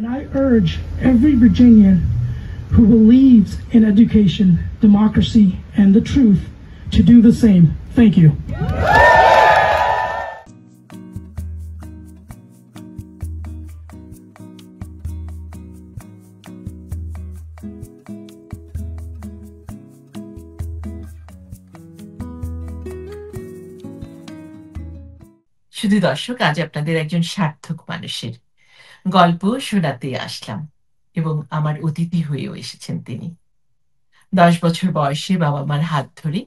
And I urge every Virginian who believes in education, democracy, and the truth to do the same. Thank you. শুধু দর্শক, আজ আপনাদের একজন সার্থক মানুষের গল্প শোনাতে আসলাম এবং আমার অতিথি হয়েও এসেছেন তিনি। 10 বছর বয়সে বাবা মার হাত ধরে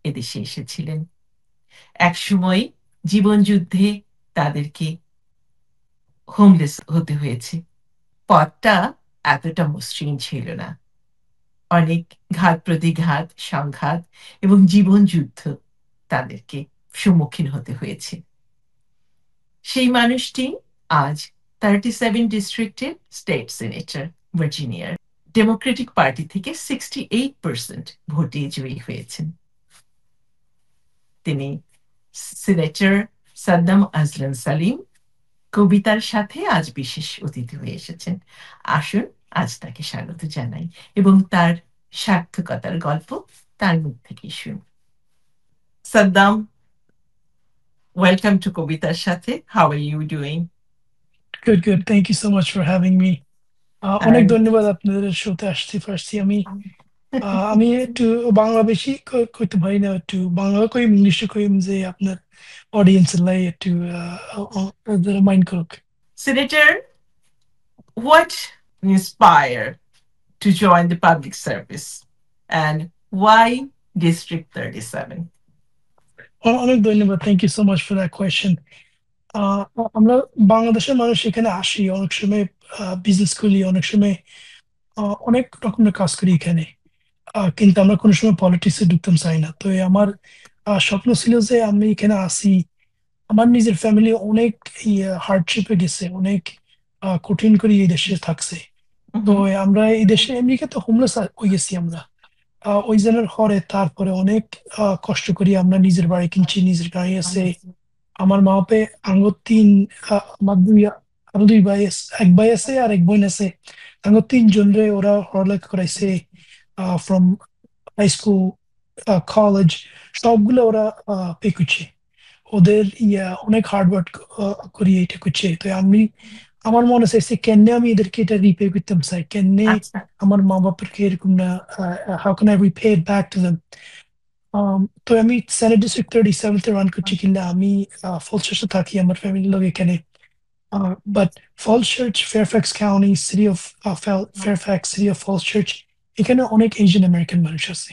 এদেশে এসেছিলেন। একসময় জীবনযুদ্ধে তাদেরকে হোমলেস হতে হয়েছে। পথটা এতটা মসৃণ ছিল না। অনেক ঘাত প্রতিঘাত, সংঘাত এবং জীবনযুদ্ধ তাদেরকে সম্মুখীন হতে হয়েছে। সেই মানুষটি আজ 37 ডিস্ট্রিক্টের স্টেট সিনেটর, ভার্জিনিয়ার। ডেমোক্রেটিক পার্টি থেকে 68% ভোটে জয়ী হয়েছেন। তিনি সিনেটর সাদ্দাম আজলান সালিম কবিতার সাথে আজ বিশেষ অতিথি হয়ে এসেছেন। আসুন আজ তাকে স্বাগত জানাই এবং তার সার্থকতার গল্প তার মুখ থেকেই শুনি। সাদ্দাম, welcome to কবিতার সাথে. How are you doing? Good. Thank you so much for having me. অনেক ধন্যবাদ আপনাদের শোতে আসতে পারছি। আমি একটু বাংলা বেশি কইতে পারি না, একটু বাংলা কইম, ইংলিশে কইম যে আপনার অডিয়েন্সের লাই একটু মাইন্ড করুক। Senator, what inspired to join the public service and why District 37? অনেক ধন্যবাদ। Thank you so much for that question. আমরা বাংলাদেশের মানুষ এখানে আসি, অনেক সময় বিজনেস করি, অনেক সময় অনেক রকমের কাজ করি এখানে, কিন্তু আমরা কোনো সময় পলিটিক্সে ঢুকতাম চাই না। তো আমার স্বপ্ন ছিল যে আমি এখানে আসি, আমার নিজের ফ্যামিলি অনেক হার্ডশিপে গেছে, অনেক কঠিন করে এই দেশে থাকছে। তো আমরা এই দেশে আমেরিকাতে হোমলেস হয়ে গেছি আমরা। ওই জনের হরে তারপরে অনেক কষ্ট করি আমরা নিজের বাড়ি কিনছি, নিজের গাড়ি আছে। আমার মা বাপে আঙ্গুর আমার আরো দুই ভাই এক ভাই আছে আর এক বোন আছে। আঙ্গুর 3 জন রে ওরা পড়ালেখা করাইছে, ফ্রম হাই স্কুল, কলেজ, সবগুলো ওরা পে করছে। ওদের অনেক হার্ড ওয়ার্ক করি এটা করছে। তো আমার মনে চাইছে কেন আমি এদেরকে এটা রিপে করতাম চাই, কেন আমার মা বাপেরকে এরকম না, how can I repay it back to them. তো আমি সেনেট ডিস্ট্রিক্ট 37 রান করছি, কিনা আমি ফলস চার্চে থাকি, আমার ফ্যামিলির লোক এখানে। But Falls Church, Fairfax County, city of Fairfax, city of Falls Church, এখানে অনেক এশিয়ান আমেরিকান মানুষ আছে।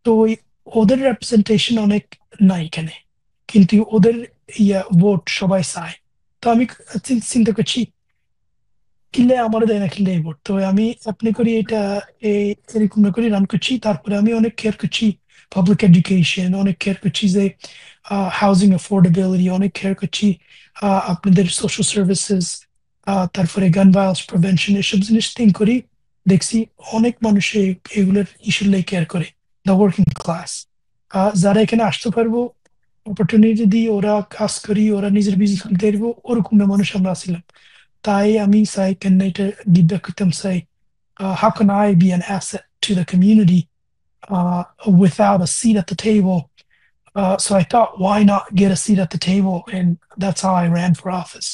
তো ওদের রেপ্রেজেন্টেশন অনেক নাই এখানে, কিন্তু ওদের ভোট সবাই চায়। তো আমি চিন্তা করছি কিনলে আমার দেয় না, কিনলে ভোট। তো আমি অ্যাপ্লাই করি এটা, এরকম করে রান করছি। তারপরে আমি অনেক কেয়ার করছি পাবলিক এডুকেশন, অনেক কেয়ার করছি যে হাউজিং অ্যাফোর্ডেবিলিটি, অনেক কেয়ার করছি আপনাদের সোশ্যাল সার্ভিসেস, তারপরে গান ভায়োলেন্স প্রিভেনশন, এসব জিনিস থিঙ্ক করি। দেখছি অনেক মানুষ এগুলোর ইস্যু লাই কেয়ার করে, দ্য ওয়ার্কিং ক্লাস, যারা এখানে আসতে পারবো, অপরচুনিটি দিই, ওরা কাজ করি, ওরা নিজের বিজনেস খুলতে পারবো, ওরকম মানুষ আমরা ছিলাম। তাই আমি চাই কেন এটা গিভ করতাম চাই, how can I be an asset to the community without a seat at the table? So I thought, why not get a seat at the table? And that's how I ran for office.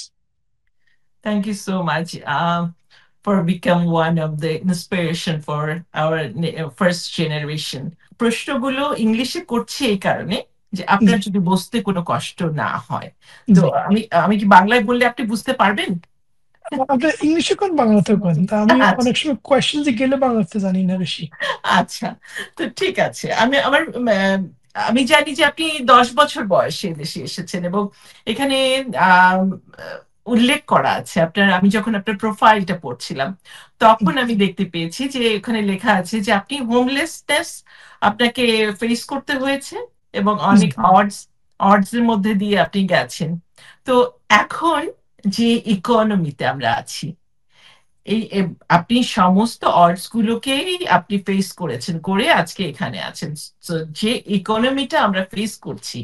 Thank you so much for become one of the inspiration for our first generation. প্রশ্নগুলো ইংলিশে করছি এই কারণে যে আপনার যদি বুঝতে কোনো কষ্ট না হয়। তো আমি কি বাংলায় বললে আপনি বুঝতে পারবেন? আপনি ইংলিশে কোন বাংলাতে কোন, আমি অনেক সময় কোয়েশ্চেন গেলে বাংলাতে জানি না বেশি। আচ্ছা, তো ঠিক আছে। আমি জানি যে আপনি 10 বছর বয়সে দেশে এসেছেন এবং এখানে উল্লেখ করা আছে আপনার, আমি যখন আপনার প্রোফাইলটা পড়ছিলাম তখন আমি দেখতে পেয়েছি যে এখানে লেখা আছে যে আপনি হোমলেসনেস আপনাকে ফেস করতে হয়েছে এবং অনেক অডস এর মধ্যে দিয়ে আপনি গেছেন। তো এখন যে ইকোনমিতে আমরা আছি, এই আপনি সমস্ত অডস গুলোকেই আপনি ফেস করেছেন, করে আজকে এখানে আছেন। যে ইকোনমিটা আমরা ফেস করছি,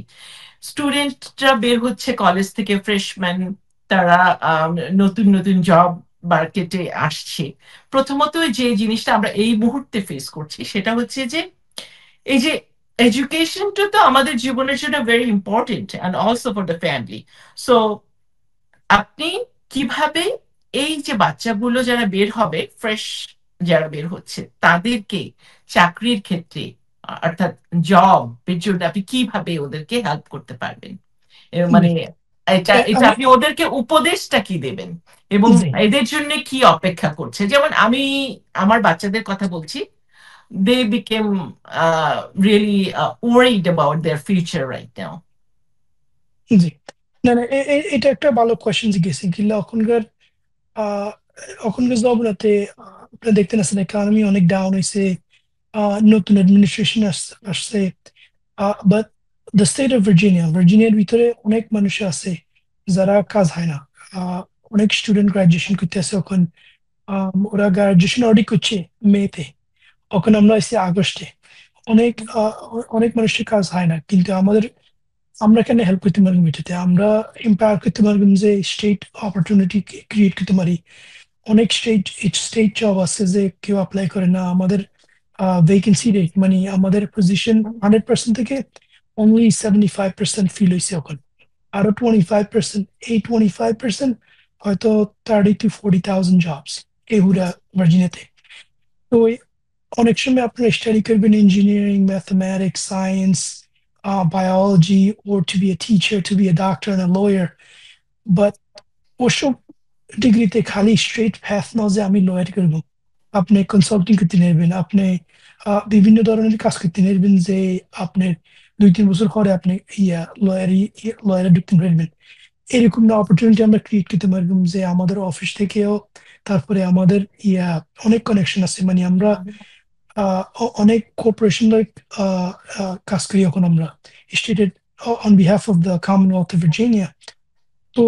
স্টুডেন্টরা বের হচ্ছে কলেজ থেকে, ফ্রেশম্যান, তারা নতুন নতুন জব মার্কেটে আসছে, প্রথমত যে জিনিসটা আমরা এই মুহূর্তে ফেস করছি সেটা হচ্ছে যে এই যে এডুকেশনটা তো আমাদের জীবনের জন্য very important and also for the family. So আপনি কিভাবে এই যে বাচ্চাগুলো যারা বের হবে, ফ্রেশ যারা বের হচ্ছে, তাদেরকে চাকরির ক্ষেত্রে অর্থাৎ জবের জন্য আপনি কিভাবে ওদেরকে হেল্প করতে পারবেন? জি। মানে এটা এটা আমি আপনি ওদেরকে উপদেশটা কি দেবেন এবং জি এদের জন্য কি অপেক্ষা করছে? যেমন আমি আমার বাচ্চাদের কথা বলছি, they became really worried about their future right now. জি না না এটা একটা ভালো কোয়েশ্চেন জিজ্ঞেসেন কিংবা আহ ওখানকার জবগুলোতে আপনি দেখতেন আসলে ইকোনমি অনেক ডাউন হয়েছে, নতুন অ্যাডমিনিস্ট্রেশন আসছে, বাট দ্য স্টেট অফ ভার্জিনিয়ার ভিতরে অনেক মানুষ আছে যারা কাজ হয় না। অনেক স্টুডেন্ট গ্রাজুয়েশন করতে আছে এখন, ওরা গ্রাজুয়েশন অলরেডি করছে মেতে, এখন আমরা আছি আগস্টে। অনেক অনেক মানুষের কাজ হয় না, কিন্তু আমরা কেন হেল্প করতে পারবো এটাতে? আমরা এম্পাওয়ার করতে পারবো যে স্টেট অপরচুনিটি ক্রিয়েট করতে পারি। অনেক স্টেট জব আছে যে কেউ অ্যাপ্লাই করে না। আমাদের ভ্যাকেন্সি রেট মানে আমাদের পজিশন 100% থেকে অনলি 75% ফিল হয়েছে এখন। আরো 25%, এই 25% হয়তো 30 to 40,000 জবস এগুলা ভার্জিনিয়াতে। তো অনেক সময় আপনারা স্টাডি করবেন engineering, mathematics, science, biology, or to be a teacher, to be a doctor and a lawyer, but ওসব ডিগ্রিতে খালি স্ট্রেট প্যাথ না যে আমি লয়ার করবো। আপনি কনসাল্টিং করতে নেবেন, আপনি বিভিন্ন ধরনের কাজ করতে নেবেন যে আপনার 2-3 বছর পরে আপনি লয়ারে ঢুকতে পারবেন। এরকম না অপরচুনিটি আমরা ক্রিয়েট করতে পারবেন যে আমাদের অফিস থেকেও, তারপরে আমাদের অনেক কানেকশন আছে, মানে আমরা অনেক কোঅপারেশন কাজ করি এখন আমরা stated on behalf of the Commonwealth of Virginia. তো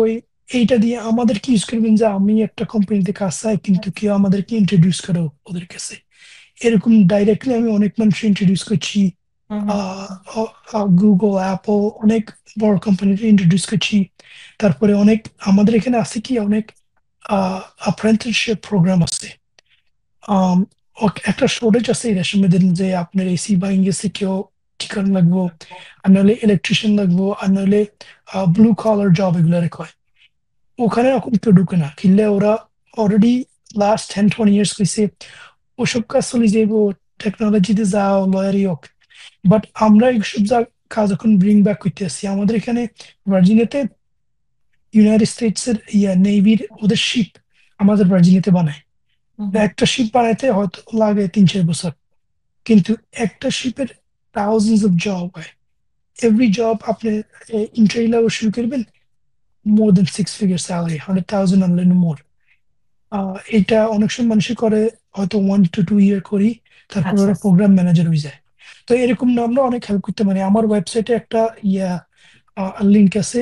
এইটা দিয়ে আমাদের কি ইউজ করবেন যে আমি একটা কোম্পানিতে কাজ চাই কিন্তু কেউ আমাদেরকে ইন্ট্রোডিউস করো ওদের কাছে, এরকম ডাইরেক্টলি আমি অনেক মানুষ ইন্ট্রোডিউস করছি। Mhm. গুগল, অ্যাপল, অনেক বড় কোম্পানিতে ইন্ট্রোডিউস করছি। তারপরে অনেক আমাদের এখানে আছে কি অনেক অ্যাপ্রেন্টিসশিপ প্রোগ্রাম আছে। আম, একটা শর্টেজ আছে এই দেশের মধ্যে যে আপনার এসি বা ইংরেজি কেউ ঠিকানা লাগবো, আর নাহলে ইলেকট্রিশিয়ান লাগবো, আর নাহলে ব্লু কলার জব এগুলো রেখে ওখানে এখন কেউ ঢুকে না, কিনলে ওরা অলরেডি লাস্ট 10-20 ইয়ার্স হয়েছে ওসব কাজ চলে যাইবো, টেকনোলজিতে যাও, লয়ারি হোক। বাট আমরা এইসব কাজ এখন ব্রিং ব্যাক করতে আসছি আমাদের এখানে ভার্জিনিয়াতে। ইউনাইটেড স্টেটস এর নেভির ওদের শিপ আমাদের ভার্জিনিয়াতে বানায়। তো Mhm. একটা শিপ বানাইতে হয়তো লাগে 3-4 বছর, কিন্তু একটা শিপের থাউজেন্ডস অফ জব হয়। এভরি জব আপনি ইন্টারি লেভেল শুরু করবেন, মোর দেন 6 ফিগার স্যালারি, 100,000 আনলেন মোর। এটা অনেক সময় মানুষে করে হয়তো 1 to 2 ইয়ার করি, তারপর আচ্ছা। ওরা প্রোগ্রাম ম্যানেজার হয়ে যায়। তো এরকম না আমরা অনেক হেল্প করতে পারি। আমার ওয়েবসাইটে একটা ইয়া লিঙ্ক আছে,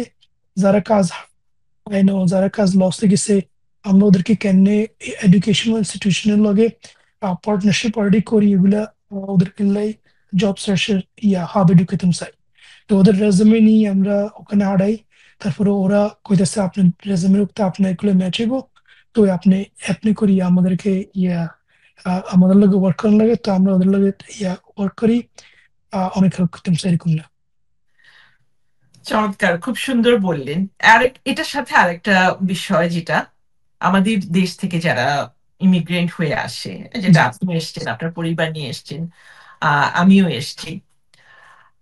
যারা কাজ পায় না, যারা কাজ লসে গেছে, আমরা ওদেরকে কেমনে এডুকেশনাল ইনস্টিটিউশনের লগে পার্টনারশিপ অলরেডি করি, এগুলা ওদেরকে জব সার্চের হাবে ঢুকাইতাম চাই। তো ওদের রেজুমে নিয়ে আমরা ওখানে আড়াই, তারপরে ওরা কইতেছে আপনার রেজুমের উক্ত আপনার এগুলো ম্যাচ হইব, তো আপনি আপনি করি আমাদেরকে আমাদের লগে ওয়ার্ক করার লাগে, তো আমরা ওদের লগে ওয়ার্ক করি। অনেক হেল্প করতাম চাই এরকম না। চমৎকার, খুব সুন্দর বললেন। এটার সাথে আরেকটা বিষয় যেটা আমাদের দেশ থেকে যারা ইমিগ্রেন্ট হয়ে আসে, যেটা জি আপনি এসছেন, আপনার পরিবার নিয়ে এসছেন, আমিও এসছি,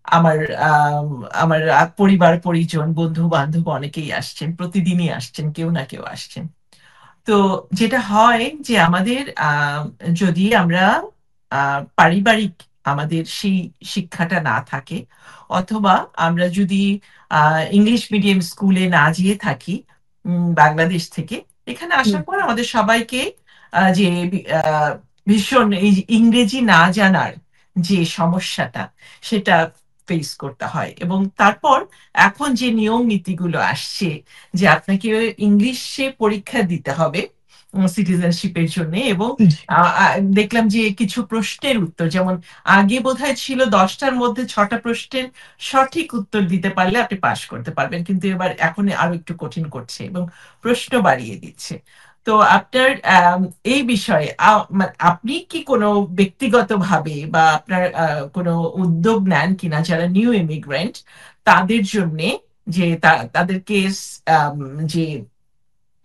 আমার আম, আমার পরিবার পরিজন বন্ধু বান্ধব অনেকেই আসছেন, প্রতিদিনই আসছেন, কেউ না কেউ আসছেন। তো যেটা হয় যে আমাদের যদি আমরা পারিবারিক আমাদের সেই শিক্ষাটা না থাকে, অথবা আমরা যদি ইংলিশ মিডিয়াম স্কুলে না যেয়ে থাকি বাংলাদেশ থেকে, এখানে আসার পর আমাদের সবাইকে যে ভীষণ এই যে ইংরেজি না জানার যে সমস্যাটা, সেটা ফেস করতে হয়। এবং তারপর এখন যে নিয়ম নীতিগুলো আসছে যে আপনাকে ইংলিশে পরীক্ষা দিতে হবে সিটিজেনশিপের জন্য, এবং জি দেখলাম যে কিছু প্রশ্নের উত্তর, যেমন আগে বোধহয় ছিল 10টার মধ্যে 6টা প্রশ্নের সঠিক উত্তর দিতে পারলে আপনি পাশ করতে পারবেন, কিন্তু এবার এখন আরো একটু কঠিন করছে এবং প্রশ্ন বাড়িয়ে দিচ্ছে। তো আপনার এই বিষয়ে আপনি কি কোনো ব্যক্তিগতভাবে বা আপনার কোনো উদ্যোগ নেন কিনা যারা নিউ ইমিগ্রেন্ট তাদের জন্যে, যে তাদেরকে আম, যে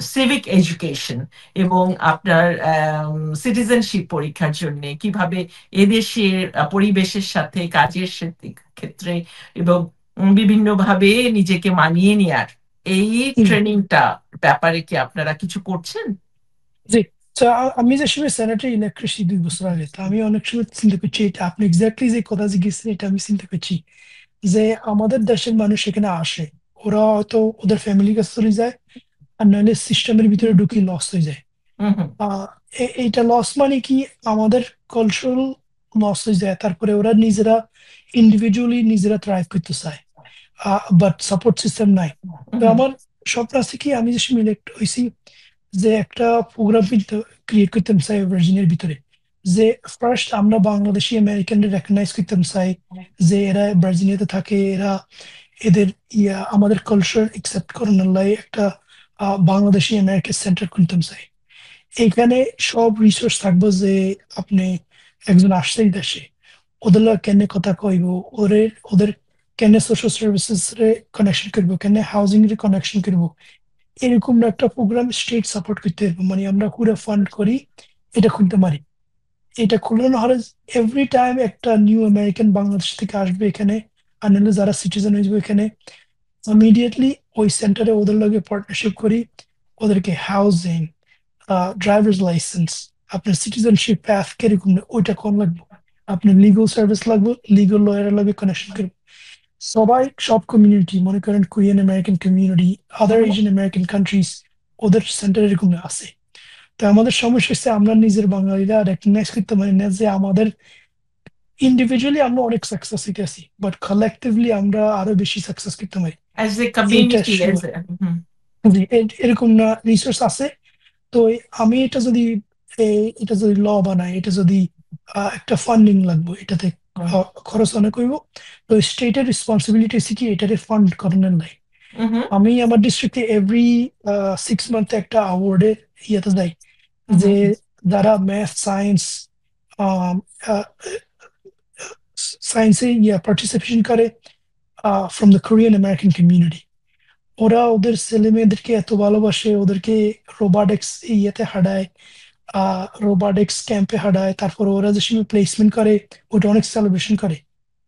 সিভিক এডুকেশন এবং আপনার সিটিজেনশিপ পরীক্ষার জন্য কিভাবে এদেশের পরিবেশের সাথে কাজের ক্ষেত্রে এবং বিভিন্নভাবে নিজেকে মানিয়ে নেয়ার এই হুম, ট্রেনিংটা ব্যাপারে কি আপনারা কিছু করছেন? জি। তো আমি যে সময় সেনেটারি ইলেকট্রিসি 2 বছর আগে, তো আমি অনেক সময় চিন্তা করছি, এটা আপনি এক্স্যাক্টলি যে কথা জিজ্ঞেসেন এটা আমি চিন্তা করছি, যে আমাদের দেশের মানুষ এখানে আসে, ওরা হয়তো ওদের ফ্যামিলির কাছে চলে যায়, আর নাহলে সিস্টেমের ভিতরে ঢুকি লস হয়ে যায়। হুম হুম এইটা লস মানে কি, আমাদের কালচারাল লস হয়ে যায়, তারপরে ওরা নিজেরা ইন্ডিভিজুয়ালি নিজেরা থ্রাইভ করতে চায়, বাট সাপোর্ট সিস্টেম নাই। তো হুম আমার স্বপ্ন আছে কি, আমি যে সিলেক্ট হয়েছি, যে একটা প্রোগ্রাম ক্রিয়েট করতাম চাই ভার্জিনিয়ার ভিতরে, যে ফার্স্ট আমরা বাংলাদেশি আমেরিকানদের রেকগনাইজ করতাম চাই, যে এরা ভার্জিনিয়াতে থাকে, এরা এদের আমাদের কালচার একসেপ্ট করানোর লাই একটা বাংলাদেশি আমেরিকান সেন্টার খুলতাম চাই। এখানে সব রিসোর্স থাকবো, যে আপনি একজন আসছেই দেশে, ওদের লগে কেনে কথা কইব, ওদের ওদের কেনে সোশ্যাল সার্ভিসেস রে কানেকশন করবো, কেনে হাউজিং রে কানেকশন করবো, এরকম একটা প্রোগ্রাম স্টেট সাপোর্ট করতে হবে। মানে আমরা পুরো ফান্ড করি, এটা খুলতে পারি। এটা খুললে হলে এভরি টাইম একটা নিউ আমেরিকান বাংলাদেশ থেকে আসবে এখানে, আর নাহলে যারা সিটিজেন হয়ে যাবে এখানে, ইমিডিয়েটলি ওই সেন্টারে ওদের লগে পার্টনারশিপ করি, ওদেরকে হাউজিং, ড্রাইভার্স লাইসেন্স, আপনার সিটিজেনশিপ প্যাথ কিরকম ওইটা কম লাগবে, আপনার লিগাল সার্ভিস লাগবে, লিগাল লয়ারের লগে কানেকশন করবে। সবাই, সব কমিউনিটি, মনে করেন কোরিয়ান আমেরিকান কমিউনিটি, আদার হুম এশিয়ান আমেরিকান কান্ট্রিজ, ওদের সেন্টার এরকম আছে। তো আমাদের সমস্যা হচ্ছে, আমরা নিজের বাঙালিরা রেকগনাইজ করতে পারি না, যে আমাদের ইন্ডিভিজুয়ালি আমরা অনেক সাকসেস হইতেছি, বাট কালেকটিভলি আমরা আরো বেশি সাকসেস করতে পারি। অ্যাজ এ এইটা কমিউনিটি সব, জি, এরকম না রিসোর্স আছে। তো আমি এটা যদি এটা যদি ল বানাই, এটা যদি একটা ফান্ডিং লাগবে, এটাতে খরচ অনেক হইব। তো স্টেটের রেসপন্সিবিলিটি আছে কি এটারে ফান্ড করানোর নাই। আমি আমার ডিস্ট্রিক্টে এভরি 6 মান্থে একটা অ্যাওয়ার্ডের ইয়েতে যাই, যে যারা ম্যাথ সায়েন্স সায়েন্সে পার্টিসিপেশন করে from the Korean American community, ওরা ওদের ছেলে মেয়েদেরকে এত ভালোবাসে, ওদেরকে রোবোটিক্স ইয়েতে হাঁটায়, রোবোটিক্স ক্যাম্পে হাঁটায়, তারপর ওরা যে সময় প্লেসমেন্ট করে, ওটা অনেক সেলিব্রেশন করে।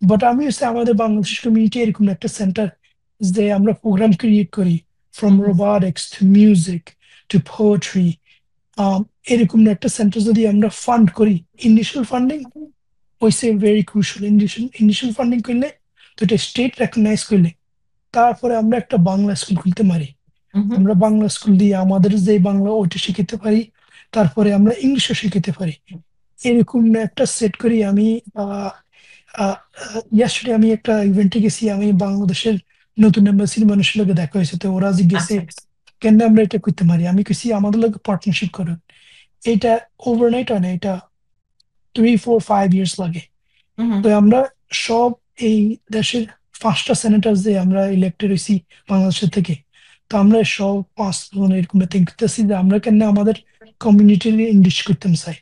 বাট আমি হচ্ছে আমাদের বাংলাদেশ কমিউনিটি এরকম একটা সেন্টার, যে আমরা প্রোগ্রাম ক্রিয়েট করি, from robotics to music two poetry, এরকম একটা সেন্টার যদি আমরা ফান্ড করি, ইনিশিয়াল ফান্ডিং হইছে ভেরি ক্রুশাল। ইনিশিয়াল ফান্ডিং করলে, তো এটা স্টেট রেকগনাইজ করলে, তারপরে আমরা একটা বাংলা স্কুল খুলতে পারি। আমরা বাংলা স্কুল দিয়ে আমাদের যে বাংলা ওইটা শিখাতে পারি, তারপরে আমরা ইংলিশও শিখাতে পারি। এরকম না একটা সেট করি। আমি ইয়াস্টারডে আমি একটা ইভেন্টে গেছি, আমি বাংলাদেশের নতুন এম্বাসির মানুষের লোকে দেখা হয়েছে, তো ওরা জিজ্ঞেসে আচ্ছা কেন আমরা এটা করতে পারি, আমি কইছি আমাদের লোক পার্টনারশিপ করুন। এটা ওভারনাইট হয় না, এটা 3 4 5 ইয়ার্স লাগে। তো আমরা সব এই দেশের 5টা সেনেটার যে আমরা ইলেক্টেড হয়েছি বাংলাদেশের থেকে, তো আমরা সব 5 জন এরকম থিঙ্ক করতেছি, যে আমরা কেন আমাদের কমিউনিটির ইংলিশ করতাম চাই,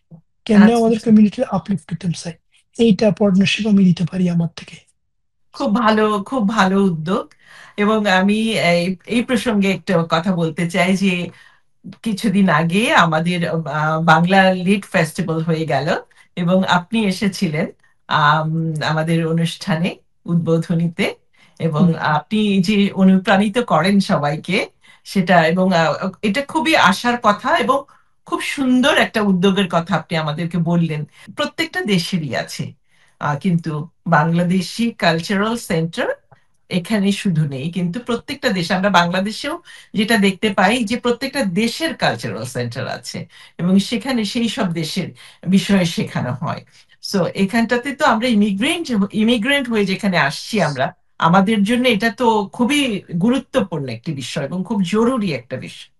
কেন আচ্ছা আমাদের কমিউনিটির আপলিফ্ট করতাম চাই। এইটা পার্টনারশিপ আমি দিতে পারি আমার থেকে। খুব ভালো, খুব ভালো উদ্যোগ। এবং আমি এই এই প্রসঙ্গে একটা কথা বলতে চাই যে কিছুদিন আগে আমাদের বাংলা লিড ফেস্টিভ্যাল হয়ে গেল এবং আপনি এসেছিলেন আম, আমাদের অনুষ্ঠানে উদ্বোধনীতে। এবং হুম, আপনি যে অনুপ্রাণিত করেন সবাইকে সেটা, এবং এটা খুবই আশার কথা এবং খুব সুন্দর একটা উদ্যোগের কথা আপনি আমাদেরকে বললেন। প্রত্যেকটা দেশেরই আছে, কিন্তু বাংলাদেশি কালচারাল সেন্টার এখানে শুধু নেই, কিন্তু প্রত্যেকটা দেশে আমরা বাংলাদেশেও যেটা দেখতে পাই যে প্রত্যেকটা দেশের কালচারাল সেন্টার আছে এবং সেখানে সেই সব দেশের বিষয়ে শেখানো হয়। সো এখানটাতে তো আমরা ইমিগ্রেন্ট হয়ে যেখানে আসছি আমরা, আমাদের জন্য এটা তো খুবই গুরুত্বপূর্ণ একটি বিষয় এবং খুব জরুরি একটা বিষয়।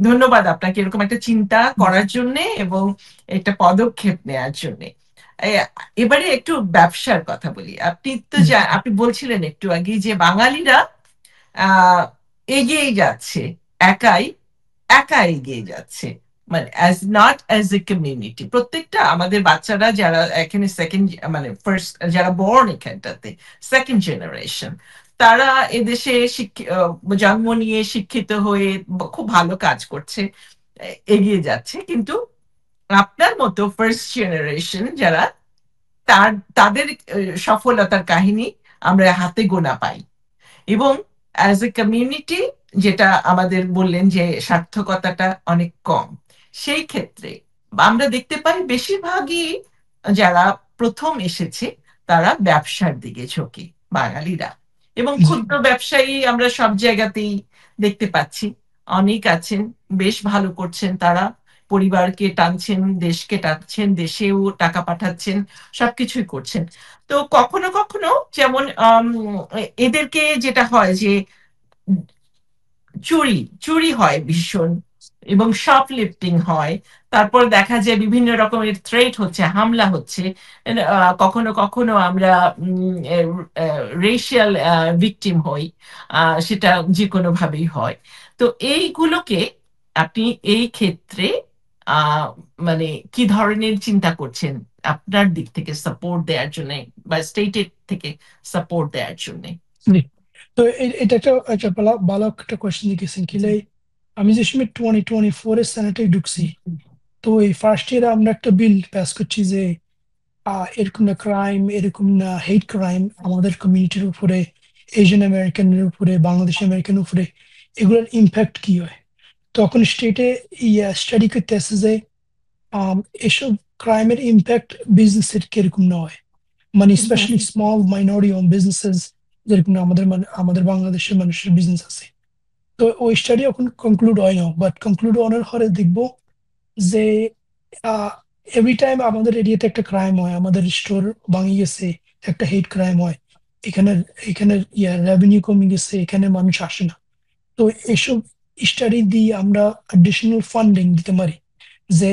ধন্যবাদ আপনাকে এরকম একটা চিন্তা হুম, করার জন্য এবং একটা পদক্ষেপ নেওয়ার জন্য। এবারে একটু ব্যবসার কথা বলি। আপনি তো হুম, আপনি বলছিলেন একটু আগে যে বাঙালিরা আহ এগিয়ে যাচ্ছে একাই, একা এগিয়ে যাচ্ছে, মানে as not as a community. প্রত্যেকটা আমাদের বাচ্চারা যারা এখানে সেকেন্ড, মানে ফার্স্ট যারা বর্ন এখানটাতে, সেকেন্ড জেনারেশন, তারা এদেশে জন্ম নিয়ে শিক্ষিত হয়ে খুব ভালো কাজ করছে, এগিয়ে যাচ্ছে। কিন্তু আপনার মতো ফার্স্ট জেনারেশন যারা, তাদের সফলতার কাহিনী আমরা হাতে গোনা পাই। এবং অ্যাজ এ কমিউনিটি, যেটা আমাদের বললেন যে সার্থকতাটা অনেক কম, সেই ক্ষেত্রে আমরা দেখতে পাই বেশিরভাগই যারা প্রথম এসেছে তারা ব্যবসার দিকে ঝোঁকে, বাঙালিরা। এবং জি ক্ষুদ্র ব্যবসায়ী আমরা সব জায়গাতেই দেখতে পাচ্ছি, অনেক আছেন, বেশ ভালো করছেন তারা, পরিবারকে টানছেন, দেশকে টানছেন, দেশেও টাকা পাঠাচ্ছেন, সবকিছুই করছেন। তো কখনো কখনো যেমন এদেরকে যেটা হয় যে চুরি চুরি হয় ভীষণ, এবং শপলিফটিং হয়। তারপর দেখা যায় বিভিন্ন রকমের থ্রেট হচ্ছে, হামলা হচ্ছে। কখনো কখনো আমরা রেশিয়াল ভিকটিম হই, সেটা যে কোনো ভাবেই হয়। তো এইগুলোকে আপনি এই ক্ষেত্রে আহ, মানে কি ধরনের চিন্তা করছেন আপনার দিক থেকে সাপোর্ট দেওয়ার জন্য, বা স্টেটের থেকে সাপোর্ট দেওয়ার জন্য? জি। তো এটা একটা একটা ভালো একটা কোয়েশ্চেন জিজ্ঞেসেন কিলে। আমি যে সময় 2024 সেনেটে ঢুকছি, তো এই ফার্স্ট ইয়ারে আমরা একটা বিল পাস করছি যে এরকম না ক্রাইম, এরকম না হেট ক্রাইম আমাদের কমিউনিটির উপরে, এশিয়ান আমেরিকানের উপরে, বাংলাদেশ আমেরিকান উপরে, এগুলোর ইম্প্যাক্ট কি হয়। তখন স্টেটে স্টাডি করতে আসছে যে আম, এসব ক্রাইমের ইম্প্যাক্ট বিজনেসের কিরকম নয়, মানে specially small minority own businesses, যেরকম আমাদের আমাদের বাংলাদেশের মানুষের বিজনেস আছে। তো ওই স্টাডি এখন কনক্লুড হয় না, বাট কনক্লুড হওয়ার পরে দেখবো যে এভরি টাইম আমাদের এরিয়াতে একটা ক্রাইম হয়, আমাদের স্টোর ভাঙি গেছে, একটা হেট ক্রাইম হয়, এখানে এখানে রেভিনিউ কমে গেছে, এখানে মানুষ আসে না। তো এসব স্টাডি দিয়ে আমরা অ্যাডিশনাল ফান্ডিং দিতে পারি যে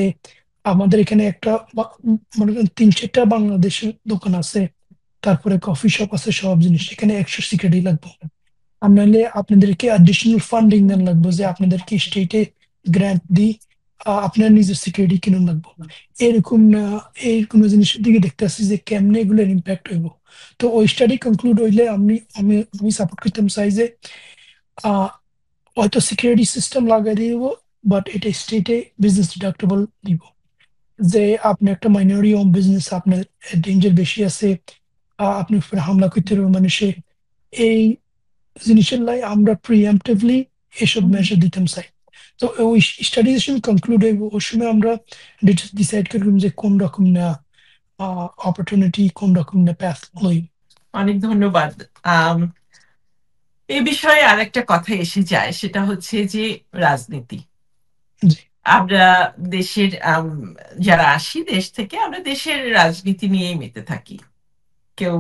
আমাদের এখানে একটা মনে করেন 3-4টা বাংলাদেশের দোকান আছে, তারপরে কফি শপ আছে, সব জিনিস এখানে 100 সিকিউরিটি লাগবে। আর নাহলে আপনাদেরকে অ্যাডিশনাল ফান্ডিং দেন লাগবে যে আপনাদেরকে স্টেটে গ্র্যান্ট দিই, আপনার নিজের সিকিউরিটি কিনুন লাগবে। এরকম না, এরকম জিনিসের দিকে দেখতে আসছি যে কেমনে এগুলোর ইম্প্যাক্ট হইব। তো ওই স্টাডি কনক্লুড হইলে আমি আমি আমি সাপোর্ট করতাম চাই যে আহ, হয়তো সিকিউরিটি সিস্টেম লাগাই দিব, বাট এটা স্টেটে বিজনেস ডিডাক্টেবল দিব। যে আপনি একটা মাইনরিটি ওন বিজনেস, আপনার ডেঞ্জার বেশি আছে, আপনি উপরে হামলা করতে পারবে মানুষে, এই জিনিসের লাই আমরা প্রিএমটিভলি এসব মেজার দিতাম চাই। তো ওই স্টাডি যখন কনক্লুড হইব ওই সময় আমরা ডিসাইড করলাম যে কোন রকম না অপরচুনিটি, কোন রকম না প্যাথ লইব। অনেক ধন্যবাদ। আম, এই বিষয়ে আরেকটা কথা এসে যায়, সেটা হচ্ছে যে রাজনীতি। জি আমরা দেশের যারা আসি দেশ থেকে, আমরা দেশের রাজনীতি নিয়েই মেতে থাকি। কেউ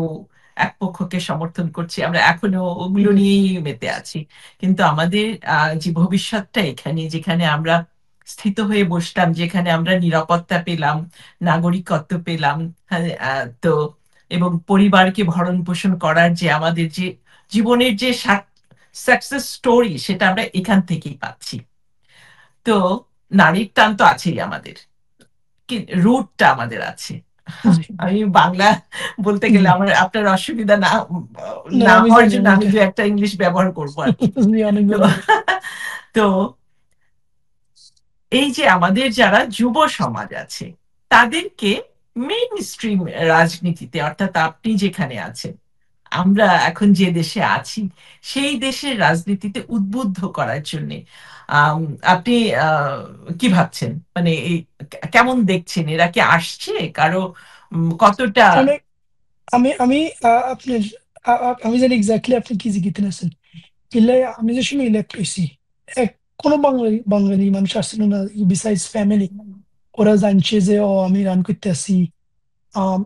এক পক্ষকে সমর্থন করছি, আমরা এখনো ওগুলো নিয়েই মেতে আছি। কিন্তু আমাদের যে ভবিষ্যৎটা এখানে, যেখানে আমরা স্থিত হয়ে বসলাম, যেখানে আমরা নিরাপত্তা পেলাম, নাগরিকত্ব পেলাম, হ্যাঁ, তো এবং পরিবারকে ভরণ পোষণ করার যে আমাদের যে জীবনের যে সাকসেস স্টোরি, সেটা আমরা এখান থেকেই পাচ্ছি। তো নারীর টান তো আছেই আমাদের, কি রুটটা আমাদের আছে। জি আমি বাংলা বলতে গেলে জি। আমার আপনার অসুবিধা না না না আমি হওয়ার জানি জন্য আমি আমি এটা। দু একটা ইংলিশ ব্যবহার করবো আর কি। জি, অনেক তো ধন্যবাদ। তো এই যে আমাদের যারা যুব সমাজ আছে, তাদেরকে মেইন স্ট্রিম রাজনীতিতে, অর্থাৎ আপনি যেখানে আছেন, আমরা এখন যে দেশে আছি, সেই দেশের রাজনীতিতে উদ্বুদ্ধ করার জন্য আম, আপনি কি ভাবছেন? মানে এই কেমন দেখছেন, এরা কি আসছে কারো, কতটা? অনেক। আমি আমি আপনার আমি জানি এক্স্যাক্টলি আপনি কি জিজ্ঞেস আছেন। কিলে আমি যে সময় ইলেক্ট হয়েছি, এক কোনো বাঙালি বাঙালি মানুষ আসছিল না বিসাইজ ফ্যামিলি। ওরা জানছে যে ও আমি রান করতে আসি। আম,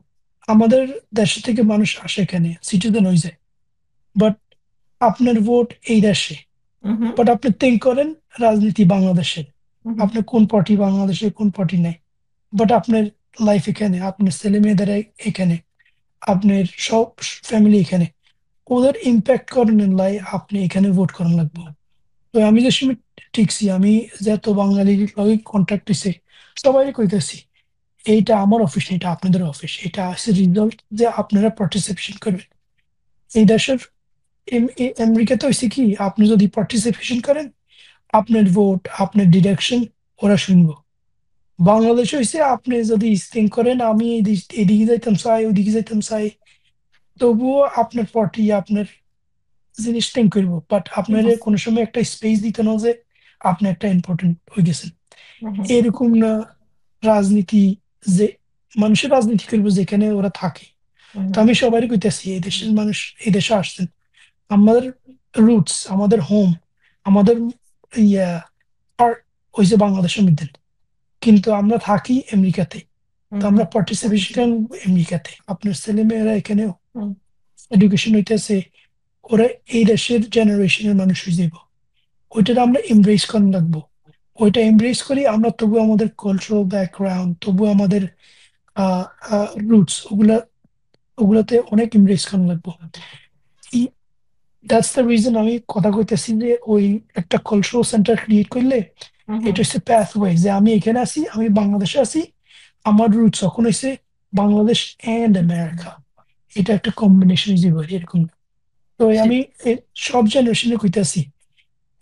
আমাদের দেশ থেকে মানুষ আসে এখানে সিটিজেন হয়ে যায়, বাট আপনার ভোট এই দেশে, হুম, বাট আপনি থিঙ্ক করেন রাজনীতি বাংলাদেশের, হুম, আপনি কোন পার্টি বাংলাদেশে, কোন পার্টি নাই, বাট আপনার লাইফ এখানে, আপনার ছেলে মেয়েদের এখানে, আপনার সব ফ্যামিলি এখানে, ওদের ইম্প্যাক্ট করেন লাই আপনি এখানে ভোট করেন লাগবে। তো আমি যে সময় টিকছি, আমি যত বাঙালির লগে কন্ট্যাক্ট হইছে সবাই কইতেছি এইটা আমার অফিস না, এটা আপনাদের অফিস, এটা আছে রিজাল্ট যে আপনারা পার্টিসিপেশন করবেন। এই দেশের আমেরিকাতে হয়েছে কি, আপনি যদি পার্টিসিপেশন করেন আপনার ভোট আপনার ডিরেকশন ওরা শুনবো। বাংলাদেশ হয়েছে আপনি যদি থিঙ্ক করেন আমি এদিকে যাইতাম চাই ওইদিকে যাইতাম চাই, তবুও আপনার পার্টি আপনার জিনিস থিঙ্ক করবো, বাট আপনার হুম, কোনো সময় একটা স্পেস দিতে না যে আপনি একটা ইম্পর্টেন্ট হয়ে গেছেন। হুম, হুম, এরকম না রাজনীতি, যে মানুষের রাজনীতি করবো যেখানে ওরা থাকে। তো হুম, আমি সবাই কইতেছি এই দেশের মানুষ এই দেশে আসছেন, আমাদের রুটস আমাদের হোম আমাদের ইয়া আর হইছে বাংলাদেশের মধ্যে, কিন্তু আমরা থাকি আমেরিকাতে। তো হুম, আমরা হুম, পার্টিসিপেশন আমেরিকাতে, আপনার ছেলে মেয়েরা এখানেও হুম, এডুকেশন হইতেছে, ওরা এই দেশের জেনারেশনের মানুষ হয়ে যাব। ওইটা আমরা এমব্রেস করার লাগবো। ওইটা এমব্রেস করি আমরা, তবু আমাদের কালচারাল ব্যাকগ্রাউন্ড, তবু আমাদের রুটস ওগুলাতে অনেক এমব্রেস করার লাগবো। দ্যাটস দ্য রিজন আমি কথা কইতেছি যে ওই একটা কালচারাল সেন্টার ক্রিয়েট করলে হুম, এটা হুম। হচ্ছে প্যাথওয়ে, যে আমি এখানে আছি, আমি বাংলাদেশে আছি, আমার রুটস এখন হচ্ছে বাংলাদেশ এন্ড আমেরিকা, এটা একটা কম্বিনেশন হিসেবে এরকম। তো সে- আমি সব জেনারেশনে কইতেছি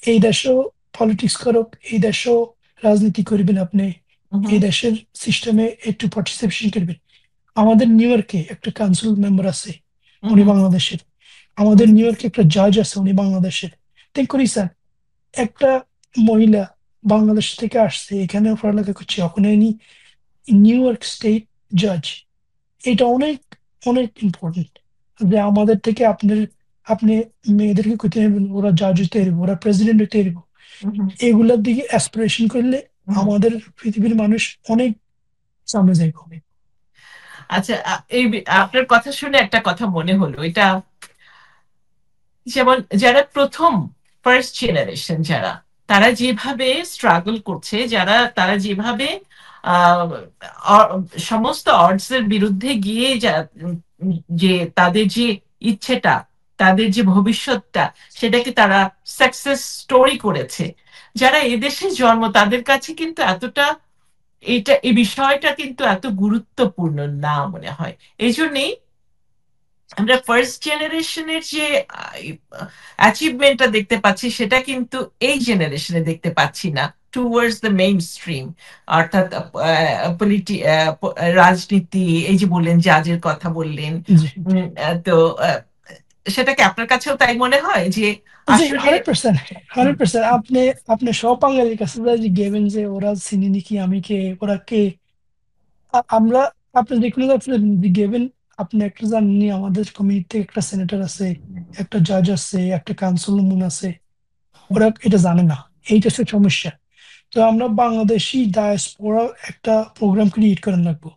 এই দেশেও পলিটিক্স করুক, এই দেশেও রাজনীতি করবেন আপনি, হুম, এই হুম, দেশের সিস্টেমে একটু পার্টিসিপেশন করবেন। আমাদের নিউ ইয়র্কে একটা কাউন্সিল মেম্বার আছে, হুম, উনি হুম, বাংলাদেশের। আমাদের নিউ ইয়র্কে একটা জাজ আছে, উনি বাংলাদেশের। ঠিক করি স্যার, একটা মহিলা বাংলাদেশ থেকে আসছে, এখানে পড়ালেখা করছে, ওখানে ইনি নিউ ইয়র্ক স্টেট জাজ। এটা অনেক অনেক ইম্পর্টেন্ট যে আমাদের থেকে আপনার আপনি মেয়েদেরকে করতে নেবেন, ওরা জাজ হইতে এরবো, ওরা প্রেসিডেন্ট হইতে এরবো। হুম, হুম, এগুলোর দিকে অ্যাসপিরেশন করলে হুম। আমাদের পৃথিবীর মানুষ অনেক সামনে যাইব। আচ্ছা, আপনার কথা শুনে একটা কথা মনে হলো, এটা যেমন যারা প্রথম ফার্স্ট জেনারেশন, যারা তারা যেভাবে স্ট্রাগল করছে, তারা যেভাবে আহ, সমস্ত অডস এর বিরুদ্ধে গিয়ে যে তাদের যে ইচ্ছেটা, তাদের যে ভবিষ্যৎটা, সেটাকে তারা সাকসেস স্টোরি করেছে। যারা এদেশে জন্ম, তাদের কাছে কিন্তু এতটা এই বিষয়টা কিন্তু এত গুরুত্বপূর্ণ না মনে হয়। এই জন্যেই আমরা ফার্স্ট জেনারেশনের যে অ্যাচিভমেন্টটা দেখতে পাচ্ছি, সেটা কিন্তু এই জেনারেশনে দেখতে পাচ্ছি না টুয়ার্ডস দ্য মেইন স্ট্রিম। অর্থাৎ রাজনীতি, এই যে বললেন জাজের কথা বললেন, জি তো সেটাকে আপনার কাছেও তাই মনে হয় যে জি, আসলে 100%, হুম, 100%। আপনি আপনি সব বাঙালির কাছে যদি গেবেন যে ওরা চিনি কি আমি কে, ওরা কে, আমরা, আপনি যে কোনো গেবেন, আপনি একটা জানেন আমাদের কমিউনিটিতে একটা সেনেটর আছে, একটা জাজ আছে, একটা কাউন্সিলর আছে, ওরা এটা জানে না। এইটা হচ্ছে সমস্যা। তো আমরা বাংলাদেশি ডায়াসপোরা একটা প্রোগ্রাম ক্রিয়েট করার লাগবো।